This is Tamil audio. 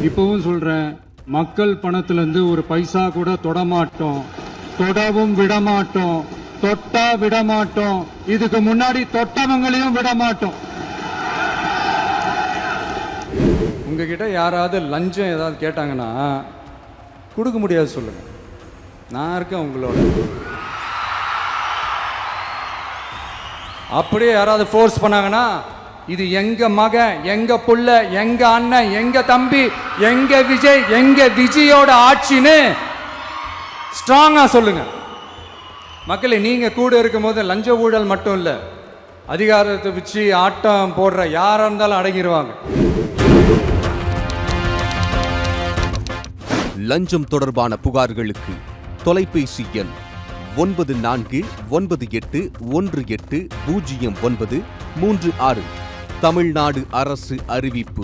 இப்பவும் சொல்றேன், மக்கள் பணத்திலிருந்து ஒரு பைசா கூட தொடமாட்டோம், தொடவும் விடமாட்டோம், தொட்டா விடமாட்டோம், இதுக்கு முன்னாடி தொட்டவங்களையும் விடமாட்டோம். உங்ககிட்ட யாராவது லஞ்சம் ஏதாவது கேட்டாங்கன்னா கொடுக்க முடியாது சொல்லுங்க, நான் இருக்கேன் உங்களோட. அப்படியே யாராவது ஃபோர்ஸ் பண்ணாங்கன்னா இது எங்க மகன், எங்க புள்ள, எங்க அண்ணன், எங்க தம்பி, எங்க விஜய், எங்க விஜயோட ஆட்சின்னு ஸ்ட்ராங்கா சொல்லுங்க. மக்களே, நீங்க கூட இருக்கும் போது லஞ்ச ஊழல் மட்டும் இல்ல, அதிகாரத்தை வச்சு ஆட்டம் போடுற யாரா இருந்தாலும் அடங்கிடுவாங்க. லஞ்சம் தொடர்பான புகார்களுக்கு தொலைபேசி எண் 9498180936. தமிழ்நாடு அரசு அறிவிப்பு.